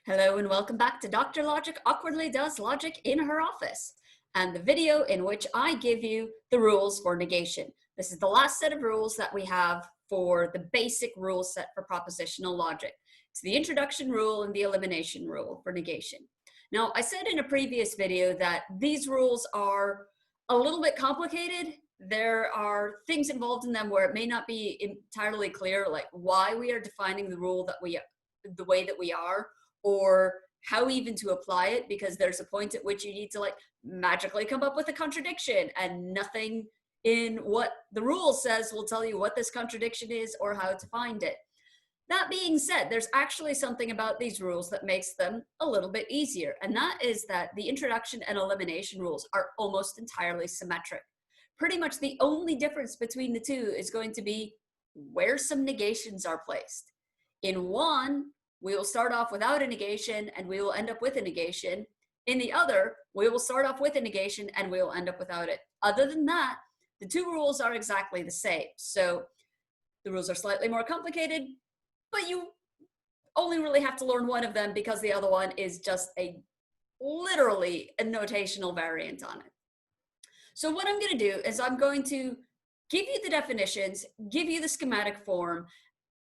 Hello and welcome back to Dr. Logic awkwardly does logic in her office, and the video in which I give you the rules for negation. This is the last set of rules that we have for the basic rule set for propositional logic. It's the introduction rule and the elimination rule for negation. Now, I said in a previous video that these rules are a little bit complicated. There are things involved in them where it may not be entirely clear, like why we are defining the rule the way that we are, or how even to apply it, because there's a point at which you need to magically come up with a contradiction, and nothing in what the rule says will tell you what this contradiction is or how to find it. That being said, there's actually something about these rules that makes them a little bit easier, and that is that the introduction and elimination rules are almost entirely symmetric. Pretty much the only difference between the two is going to be where some negations are placed. In one, we will start off without a negation and we will end up with a negation. In the other, we will start off with a negation and we will end up without it. Other than that, the two rules are exactly the same. So the rules are slightly more complicated, but you only really have to learn one of them because the other one is just literally a notational variant on it. So what I'm going to do is I'm going to give you the definitions, give you the schematic form,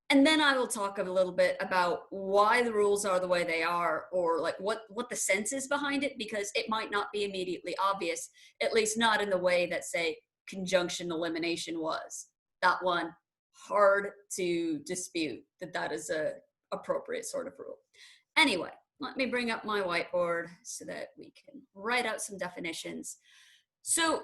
and then I will talk a little bit about why the rules are the way they are, or what the sense is behind it, because it might not be immediately obvious, at least not in the way that, say, conjunction elimination was. That one, hard to dispute that is a appropriate sort of rule. Anyway, let me bring up my whiteboard so that we can write out some definitions. So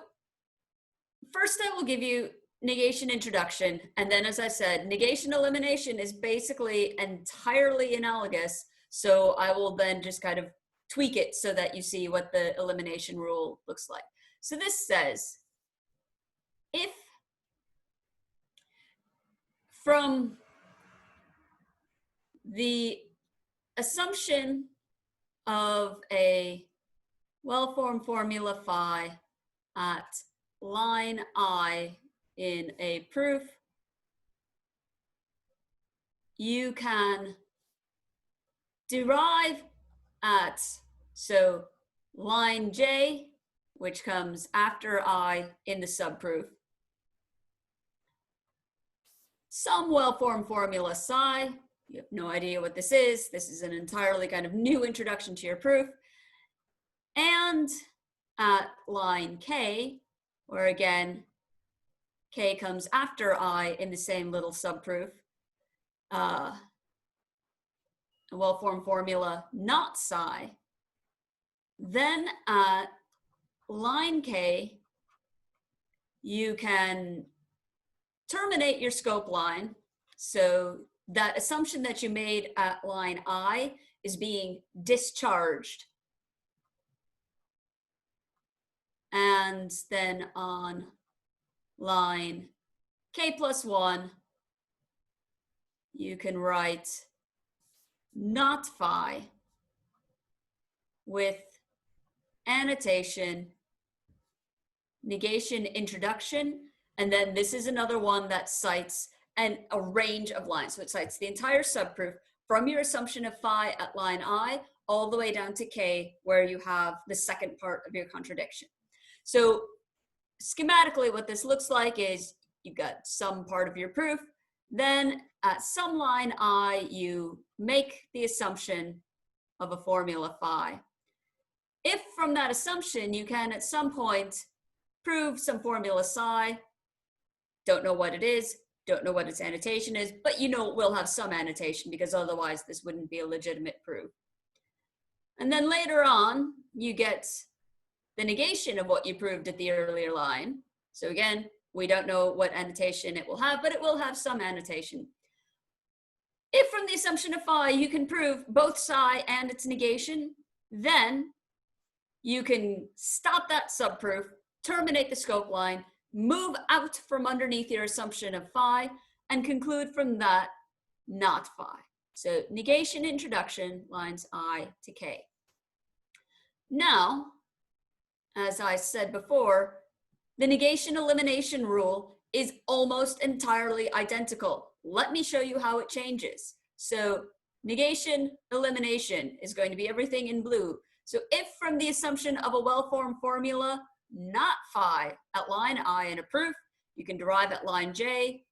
first I will give you negation introduction, and then, as I said, negation elimination is basically entirely analogous, so I will then just kind of tweak it so that you see what the elimination rule looks like. So this says, if from the assumption of a well-formed formula phi at line I in a proof, you can derive at, so line J, which comes after I in the subproof, some well-formed formula psi. You have no idea what this is. This is an entirely kind of new introduction to your proof. And at line K, where again, K comes after I in the same little subproof, a well-formed formula not psi. Then at line K, you can terminate your scope line. So that assumption that you made at line I is being discharged. And then on line K plus 1, you can write not phi with annotation, negation introduction, and then this is another one that cites a range of lines. So it cites the entire subproof from your assumption of phi at line I all the way down to K, where you have the second part of your contradiction. So schematically, what this looks like is you've got some part of your proof, then at some line I, you make the assumption of a formula phi. If from that assumption you can at some point prove some formula psi, don't know what it is, don't know what its annotation is, but you know it will have some annotation because otherwise this wouldn't be a legitimate proof. And then later on, you get the negation of what you proved at the earlier line. So again, we don't know what annotation it will have, but it will have some annotation. If from the assumption of phi you can prove both psi and its negation, then you can stop that subproof, terminate the scope line, move out from underneath your assumption of phi, and conclude from that not phi. So negation introduction, lines I to K. Now, as I said before, the negation elimination rule is almost entirely identical. Let me show you how it changes. So Negation elimination is going to be everything in blue. So if from the assumption of a well-formed formula, not phi at line I in a proof, you can derive at line j,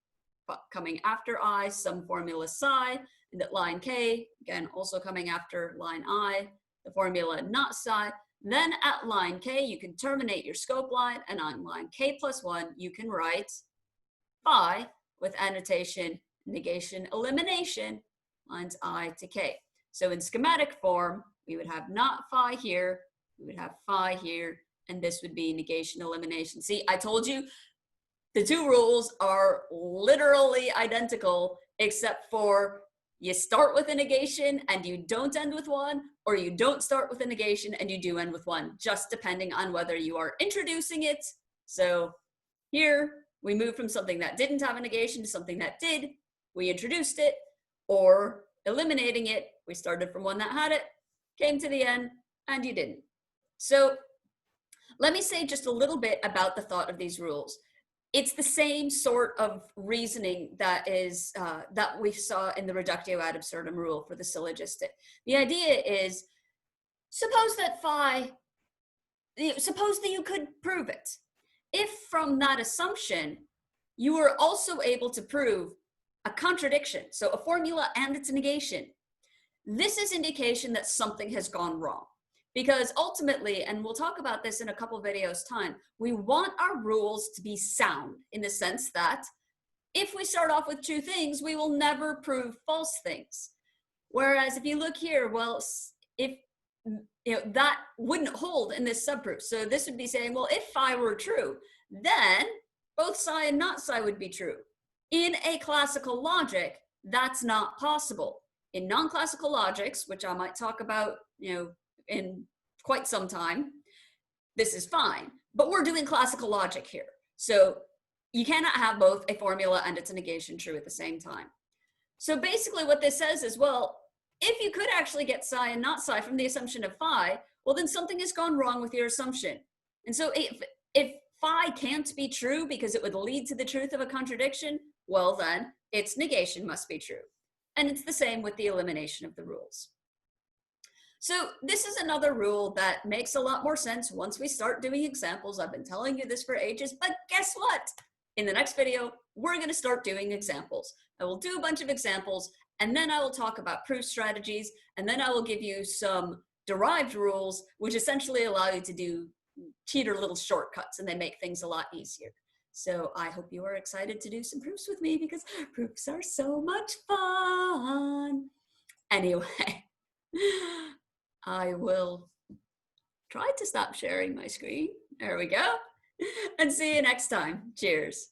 coming after I, some formula psi, and at line k, again, also coming after line I, the formula not psi. Then at line k, you can terminate your scope line, and on line k plus 1, you can write phi with annotation negation elimination, lines I to k. So in schematic form, we would have not phi here, we would have phi here, and this would be negation elimination. See, I told you the two rules are literally identical, except for you start with a negation and you don't end with one, or you don't start with a negation and you do end with one, just depending on whether you are introducing it. So here we move from something that didn't have a negation to something that did. We introduced it, or eliminating it, we started from one that had it, came to the end, and you didn't. So let me say just a little bit about the thought of these rules. It's the same sort of reasoning that is that we saw in the reductio ad absurdum rule for the syllogistic. The idea is, suppose that you could prove it. If from that assumption, you were also able to prove a contradiction, so a formula and its negation, this is indication that something has gone wrong. Because ultimately, and we'll talk about this in a couple videos time, we want our rules to be sound in the sense that if we start off with true things, we will never prove false things. Whereas if you look here, well, if that wouldn't hold in this subproof. So this would be saying, well, if phi were true, then both psi and not psi would be true. In a classical logic, that's not possible. In non-classical logics, which I might talk about, in quite some time, this is fine. But we're doing classical logic here. So you cannot have both a formula and its negation true at the same time. So basically what this says is, well, if you could actually get psi and not psi from the assumption of phi, well, then something has gone wrong with your assumption. And so if phi can't be true because it would lead to the truth of a contradiction, well, then its negation must be true. And it's the same with the elimination of the rules. So this is another rule that makes a lot more sense once we start doing examples. I've been telling you this for ages, but guess what? In the next video, we're going to start doing examples. I will do a bunch of examples, and then I will talk about proof strategies, and then I will give you some derived rules, which essentially allow you to do cheater little shortcuts, and they make things a lot easier. So I hope you are excited to do some proofs with me, because proofs are so much fun. Anyway, I will try to stop sharing my screen. There we go. And see you next time. Cheers.